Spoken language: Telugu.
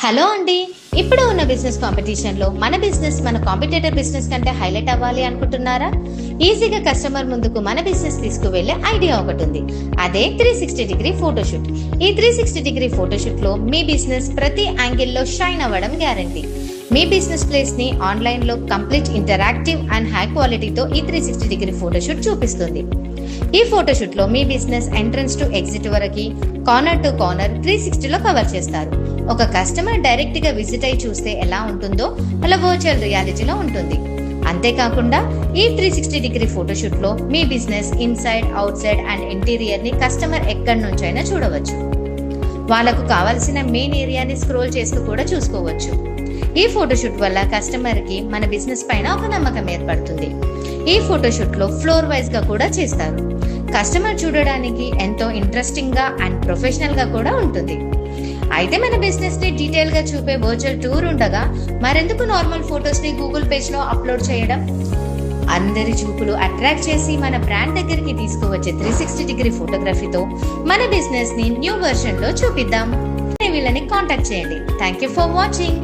హలో అండి. ఇప్పుడు ఉన్న బిజినెస్ కాంపిటీషన్లో మన బిజినెస్ మన కాంపిటేటర్ బిజినెస్ కంటే హైలైట్ అవ్వాలి అనుకుంటున్నారా? ఈజీగా కస్టమర్ ముందుకు మన బిజినెస్ తీసుకువెళ్ళే ఐడియా ఒకటి ఉంది. అదే 360 డిగ్రీ ఫోటోషూట్. ఈ 360 డిగ్రీ ఫోటోషూట్లో మీ బిజినెస్ ప్రతి యాంగిల్లో షైన్ అవ్వడం గ్యారంటీ. మీ బిజినెస్ ప్లేస్ని ఆన్లైన్లో కంప్లీట్ ఇంటరాక్టివ్ అండ్ హై క్వాలిటీతో ఈ 360 డిగ్రీ ఫోటోషూట్ చూపిస్తుంది. ఈ ఫోటోషూట్లో మీ బిజినెస్ ఎంట్రన్స్ టు ఎగ్జిట్ వరకు కార్నర్ టు కార్నర్ 360లో కవర్ చేస్తారు. ఒక కస్టమర్ డైరెక్ట్ గా విజిట్ అయి చూస్తే ఎలా ఉంటుందో అలా వర్చువల్ రియాలిటీలో ఉంటుంది. అంతేకాకుండా ఈ 360 డిగ్రీ ఫోటోషూట్ లో మీ business inside, outside and interior ని కస్టమర్ ఎక్కడి నుంచైనా చూడవచ్చు. వాళ్ళకు కావాల్సిన మెయిన్ ఏరియాని స్క్రోల్ చేస్తూ కూడా చూసుకోవచ్చు. ఈ ఫోటోషూట్ వల్ల కస్టమర్ కి మన బిజినెస్ పైన ఒక నమ్మకం ఏర్పడుతుంది. ఈ ఫోటోషూట్ లో ఫ్లోర్ వైజ్ గా కూడా చేస్తారు. కస్టమర్ చూడడానికి ఎంతో ఇంట్రెస్టింగ్ గా అండ్ ప్రొఫెషనల్ గా కూడా ఉంటుంది. అయితే మన బిజినెస్ ని డీటెయిల్ గా చూపే వర్చువల్ టూర్ ఉండగా మరెందుకు నార్మల్ ఫొటోస్ ని గూగుల్ పేజ్ లో అప్లోడ్ చేయడం? అందరి చూపులు అట్రాక్ట్ చేసి మన బ్రాండ్ దగ్గరికి తీసుకువచ్చే 360 డిగ్రీ ఫోటోగ్రఫీతో మన బిజినెస్ ని న్యూ వర్షన్ లో చూపిద్దాం. వీళ్ళని కాంటాక్ట్ చేయండి. Thank you for watching.